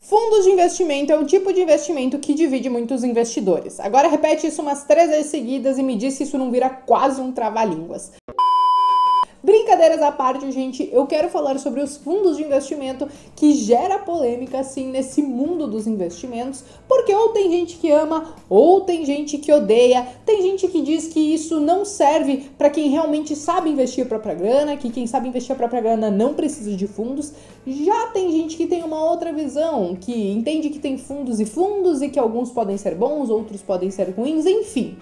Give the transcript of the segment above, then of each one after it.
Fundos de investimento é um tipo de investimento que divide muitos investidores. Agora repete isso umas 3 vezes seguidas e me diz se isso não vira quase um trava-línguas. Brincadeiras à parte, gente, eu quero falar sobre os fundos de investimento que gera polêmica, assim, nesse mundo dos investimentos, porque ou tem gente que ama, ou tem gente que odeia, tem gente que diz que isso não serve para quem realmente sabe investir a própria grana, que quem sabe investir a própria grana não precisa de fundos. Já tem gente que tem uma outra visão, que entende que tem fundos e que alguns podem ser bons, outros podem ser ruins, enfim.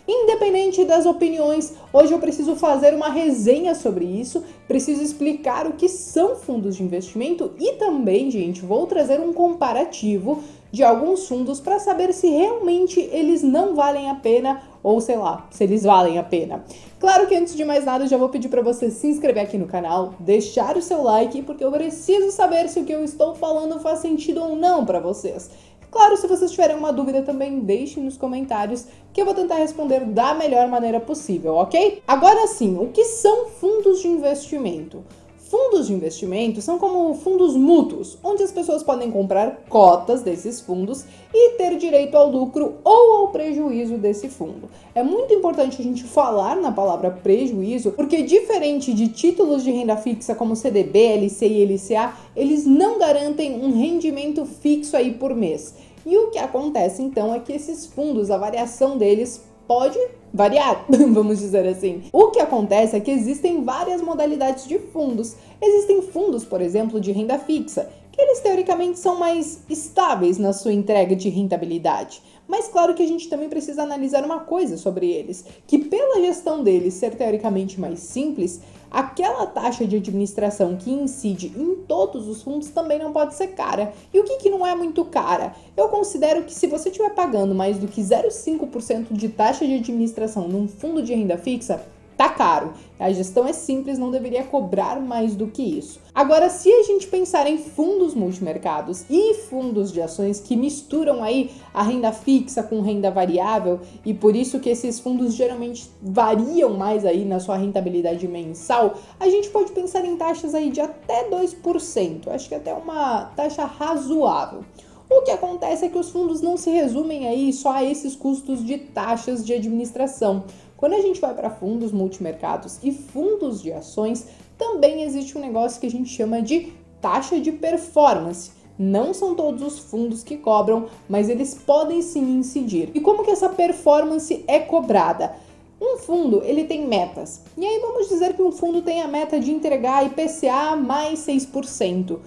Independente das opiniões, hoje eu preciso fazer uma resenha sobre isso, preciso explicar o que são fundos de investimento e também, gente, vou trazer um comparativo de alguns fundos para saber se realmente eles não valem a pena ou, sei lá, se eles valem a pena. Claro que antes de mais nada, eu já vou pedir para você se inscrever aqui no canal, deixar o seu like, porque eu preciso saber se o que eu estou falando faz sentido ou não para vocês. Claro, se vocês tiverem uma dúvida também deixem nos comentários que eu vou tentar responder da melhor maneira possível, ok? Agora sim, o que são fundos de investimento? Fundos de investimento são como fundos mútuos, onde as pessoas podem comprar cotas desses fundos e ter direito ao lucro ou ao prejuízo desse fundo. É muito importante a gente falar na palavra prejuízo, porque diferente de títulos de renda fixa como CDB, LCI e LCA, eles não garantem um rendimento fixo aí por mês. E o que acontece então é que esses fundos, a variação deles pode variar, vamos dizer assim. O que acontece é que existem várias modalidades de fundos. Existem fundos, por exemplo, de renda fixa, que eles teoricamente são mais estáveis na sua entrega de rentabilidade. Mas claro que a gente também precisa analisar uma coisa sobre eles, que pela gestão deles ser teoricamente mais simples, aquela taxa de administração que incide em todos os fundos também não pode ser cara. E o que não é muito cara? Eu considero que se você estiver pagando mais do que 0,5% de taxa de administração num fundo de renda fixa, tá caro. A gestão é simples, não deveria cobrar mais do que isso. Agora, se a gente pensar em fundos multimercados e fundos de ações que misturam aí a renda fixa com renda variável, e por isso que esses fundos geralmente variam mais aí na sua rentabilidade mensal, a gente pode pensar em taxas aí de até 2%. Acho que até uma taxa razoável. O que acontece é que os fundos não se resumem aí só a esses custos de taxas de administração. Quando a gente vai para fundos multimercados e fundos de ações, também existe um negócio que a gente chama de taxa de performance. Não são todos os fundos que cobram, mas eles podem sim incidir. E como que essa performance é cobrada? Um fundo, ele tem metas. E aí vamos dizer que um fundo tem a meta de entregar IPCA mais 6%.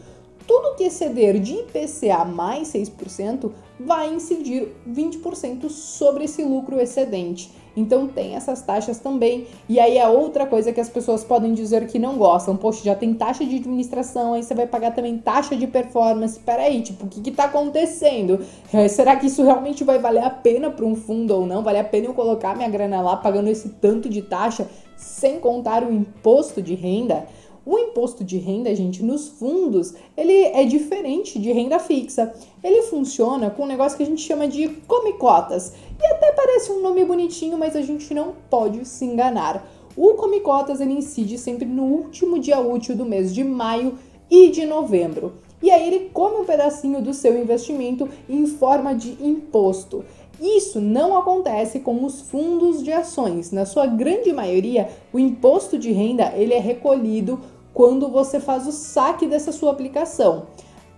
Tudo que exceder de IPCA mais 6% vai incidir 20% sobre esse lucro excedente. Então tem essas taxas também. E aí é outra coisa que as pessoas podem dizer que não gostam. Poxa, já tem taxa de administração, aí você vai pagar também taxa de performance. Peraí, tipo, o que tá acontecendo? Será que isso realmente vai valer a pena para um fundo ou não? Vale a pena eu colocar minha grana lá pagando esse tanto de taxa sem contar o imposto de renda? O imposto de renda, gente, nos fundos, ele é diferente de renda fixa. Ele funciona com um negócio que a gente chama de come-cotas. E até parece um nome bonitinho, mas a gente não pode se enganar. O come-cotas, ele incide sempre no último dia útil do mês de maio e de novembro. E aí ele come um pedacinho do seu investimento em forma de imposto. Isso não acontece com os fundos de ações. Na sua grande maioria, o imposto de renda, ele é recolhido quando você faz o saque dessa sua aplicação.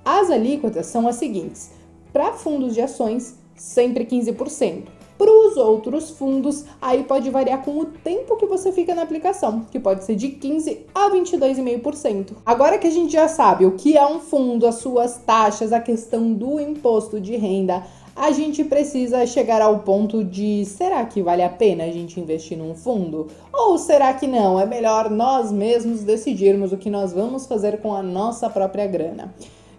As alíquotas são as seguintes: para fundos de ações, sempre 15%. Para os outros fundos, aí pode variar com o tempo que você fica na aplicação, que pode ser de 15% a 22,5%. Agora que a gente já sabe o que é um fundo, as suas taxas, a questão do imposto de renda, a gente precisa chegar ao ponto de, será que vale a pena a gente investir num fundo? Ou será que não? É melhor nós mesmos decidirmos o que nós vamos fazer com a nossa própria grana.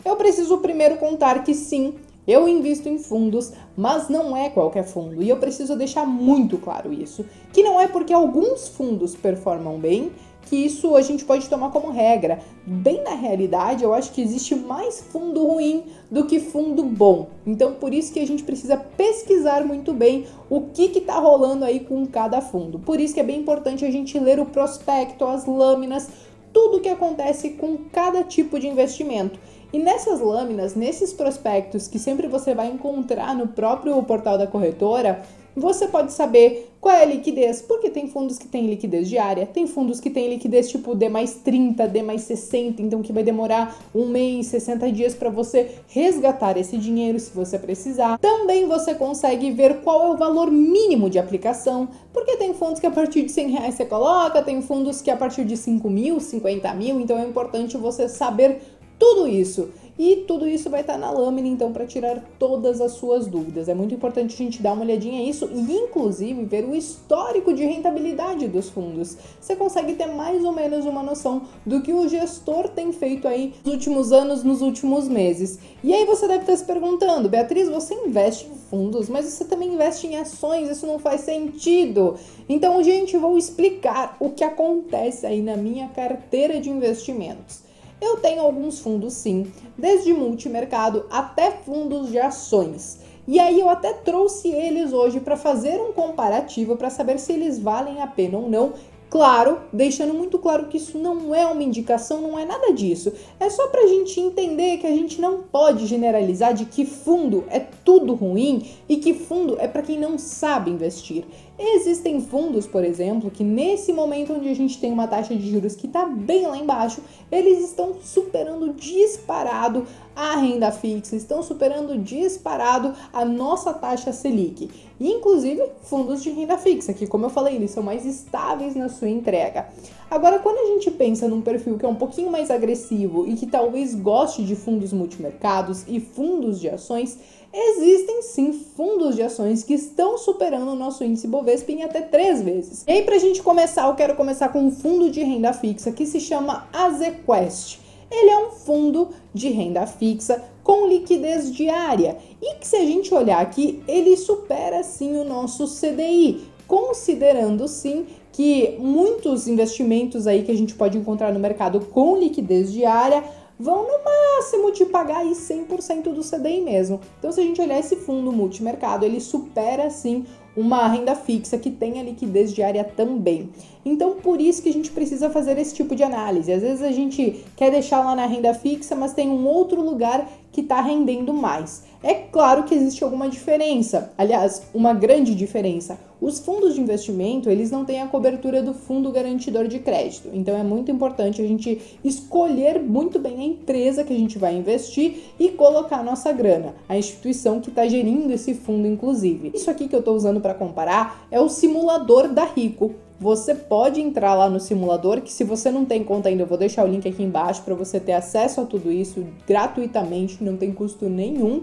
Eu preciso primeiro contar que sim, eu invisto em fundos, mas não é qualquer fundo. E eu preciso deixar muito claro isso, que não é porque alguns fundos performam bem que isso a gente pode tomar como regra. Bem na realidade, eu acho que existe mais fundo ruim do que fundo bom. Então, por isso que a gente precisa pesquisar muito bem o que tá rolando aí com cada fundo. Por isso que é bem importante a gente ler o prospecto, as lâminas, tudo o que acontece com cada tipo de investimento. E nessas lâminas, nesses prospectos que sempre você vai encontrar no próprio portal da corretora, você pode saber qual é a liquidez, porque tem fundos que têm liquidez diária, tem fundos que têm liquidez tipo D mais 30, D mais 60, então que vai demorar 1 mês, 60 dias para você resgatar esse dinheiro se você precisar. Também você consegue ver qual é o valor mínimo de aplicação, porque tem fundos que a partir de R$100 você coloca, tem fundos que a partir de 5 mil, 50 mil, então é importante você saber tudo isso. E tudo isso vai estar na lâmina, então, para tirar todas as suas dúvidas. É muito importante a gente dar uma olhadinha nisso e, inclusive, ver o histórico de rentabilidade dos fundos. Você consegue ter mais ou menos uma noção do que o gestor tem feito aí nos últimos anos, nos últimos meses. E aí você deve estar se perguntando, Beatriz, você investe em fundos, mas você também investe em ações, isso não faz sentido. Então, gente, vou explicar o que acontece aí na minha carteira de investimentos. Eu tenho alguns fundos sim, desde multimercado até fundos de ações. E aí eu até trouxe eles hoje para fazer um comparativo para saber se eles valem a pena ou não. Claro, deixando muito claro que isso não é uma indicação, não é nada disso. É só pra gente entender que a gente não pode generalizar de que fundo é tudo ruim e que fundo é para quem não sabe investir. Existem fundos, por exemplo, que nesse momento onde a gente tem uma taxa de juros que está bem lá embaixo, eles estão superando disparado a renda fixa, estão superando disparado a nossa taxa Selic. E, inclusive, fundos de renda fixa, que, como eu falei, eles são mais estáveis na sua entrega. Agora, quando a gente pensa num perfil que é um pouquinho mais agressivo e que talvez goste de fundos multimercados e fundos de ações, existem sim fundos de ações que estão superando o nosso índice Bovespa em até 3 vezes. E aí, pra gente começar, eu quero começar com um fundo de renda fixa que se chama Azequest. Ele é um fundo de renda fixa com liquidez diária e que, se a gente olhar aqui, ele supera sim o nosso CDI, considerando sim que muitos investimentos aí que a gente pode encontrar no mercado com liquidez diária vão no máximo te pagar aí 100% do CDI mesmo. Então, se a gente olhar esse fundo multimercado, ele supera sim uma renda fixa que tenha liquidez diária também. Então, por isso que a gente precisa fazer esse tipo de análise. Às vezes a gente quer deixar lá na renda fixa, mas tem um outro lugar que está rendendo mais. É claro que existe alguma diferença, aliás, uma grande diferença. Os fundos de investimento, eles não têm a cobertura do fundo garantidor de crédito. Então, é muito importante a gente escolher muito bem a empresa que a gente vai investir e colocar a nossa grana, a instituição que está gerindo esse fundo, inclusive. Isso aqui que eu estou usando para comparar é o simulador da Rico. Você pode entrar lá no simulador, que se você não tem conta ainda, eu vou deixar o link aqui embaixo para você ter acesso a tudo isso gratuitamente, não tem custo nenhum.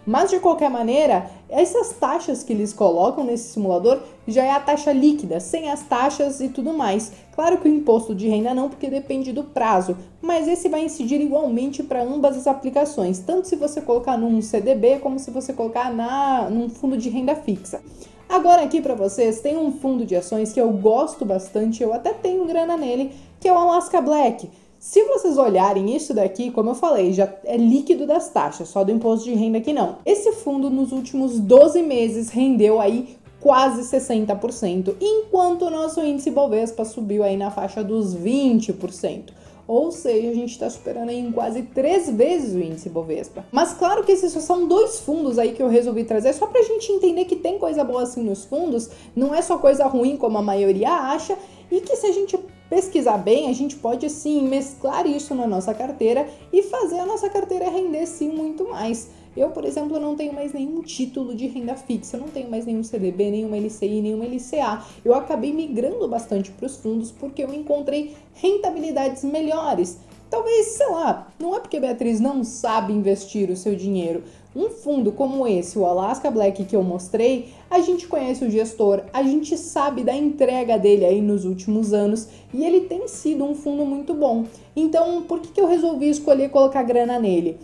Mas, de qualquer maneira, essas taxas que eles colocam nesse simulador já é a taxa líquida, sem as taxas e tudo mais. Claro que o imposto de renda não, porque depende do prazo, mas esse vai incidir igualmente para ambas as aplicações, tanto se você colocar num CDB como se você colocar num fundo de renda fixa. Agora aqui para vocês tem um fundo de ações que eu gosto bastante, eu até tenho grana nele, que é o Alaska Black. Se vocês olharem isso daqui, como eu falei, já é líquido das taxas, só do imposto de renda que não. Esse fundo nos últimos 12 meses rendeu aí quase 60%, enquanto o nosso índice Bovespa subiu aí na faixa dos 20%. Ou seja, a gente está superando aí em quase 3 vezes o índice Bovespa. Mas claro que esses só são 2 fundos aí que eu resolvi trazer, só pra gente entender que tem coisa boa assim nos fundos, não é só coisa ruim como a maioria acha, e que se a gente pesquisar bem, a gente pode sim mesclar isso na nossa carteira e fazer a nossa carteira render sim muito mais. Eu, por exemplo, não tenho mais nenhum título de renda fixa, não tenho mais nenhum CDB, nenhuma LCI, nenhuma LCA. Eu acabei migrando bastante para os fundos porque eu encontrei rentabilidades melhores. Talvez, sei lá, não é porque a Beatriz não sabe investir o seu dinheiro. Um fundo como esse, o Alaska Black que eu mostrei, a gente conhece o gestor, a gente sabe da entrega dele aí nos últimos anos e ele tem sido um fundo muito bom. Então, por que eu resolvi escolher colocar grana nele?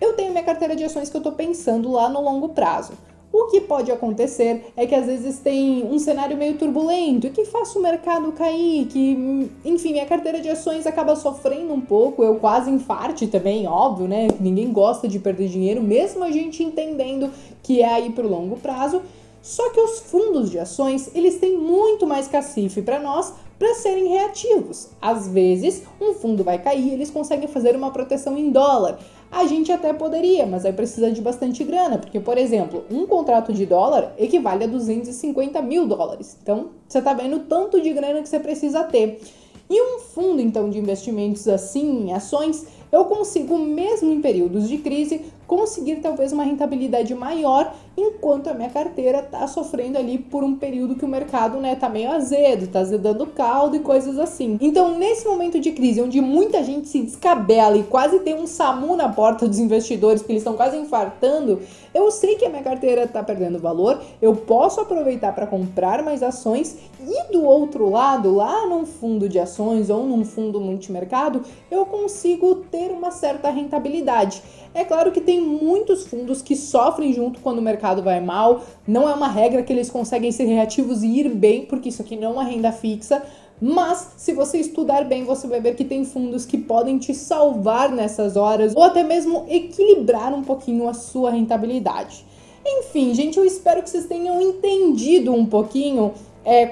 Eu tenho minha carteira de ações que eu tô pensando lá no longo prazo. O que pode acontecer é que às vezes tem um cenário meio turbulento e que faça o mercado cair, que, enfim, minha carteira de ações acaba sofrendo um pouco, eu quase infarte também, óbvio, né? Ninguém gosta de perder dinheiro, mesmo a gente entendendo que é aí pro longo prazo. Só que os fundos de ações, eles têm muito mais cacife para nós para serem reativos. Às vezes, um fundo vai cair, eles conseguem fazer uma proteção em dólar. A gente até poderia, mas aí precisa de bastante grana, porque, por exemplo, um contrato de dólar equivale a 250 mil dólares. Então, você tá vendo o tanto de grana que você precisa ter. E um fundo, então, de investimentos assim, em ações, eu consigo, mesmo em períodos de crise, conseguir talvez uma rentabilidade maior, enquanto a minha carteira tá sofrendo ali por um período que o mercado, né, tá meio azedo, tá azedando o caldo e coisas assim. Então, nesse momento de crise, onde muita gente se descabela e quase tem um SAMU na porta dos investidores, porque eles estão quase infartando, eu sei que a minha carteira tá perdendo valor, eu posso aproveitar para comprar mais ações e do outro lado, lá num fundo de ações ou num fundo multimercado, eu consigo ter uma certa rentabilidade. É claro que tem muitos fundos que sofrem junto quando o mercado vai mal, não é uma regra que eles conseguem ser reativos e ir bem, porque isso aqui não é renda fixa, mas se você estudar bem, você vai ver que tem fundos que podem te salvar nessas horas ou até mesmo equilibrar um pouquinho a sua rentabilidade. Enfim, gente, eu espero que vocês tenham entendido um pouquinho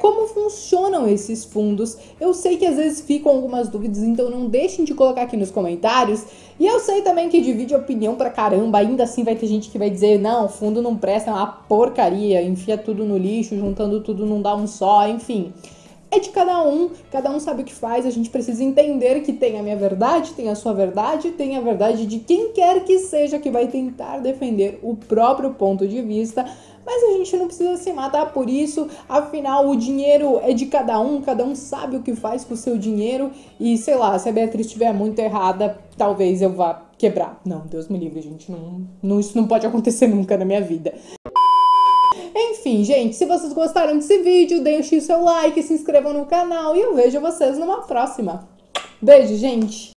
como funcionam esses fundos. Eu sei que às vezes ficam algumas dúvidas, então não deixem de colocar aqui nos comentários. E eu sei também que divide opinião pra caramba, ainda assim vai ter gente que vai dizer, não, fundo não presta, é uma porcaria, enfia tudo no lixo, juntando tudo não dá um só, enfim. É de cada um sabe o que faz, a gente precisa entender que tem a minha verdade, tem a sua verdade, tem a verdade de quem quer que seja que vai tentar defender o próprio ponto de vista, mas a gente não precisa se matar por isso, afinal o dinheiro é de cada um sabe o que faz com o seu dinheiro e sei lá, se a Beatriz estiver muito errada, talvez eu vá quebrar. Não, Deus me livre, gente, isso não pode acontecer nunca na minha vida. Enfim, gente, se vocês gostaram desse vídeo, deixem o seu like, se inscrevam no canal e eu vejo vocês numa próxima. Beijo, gente!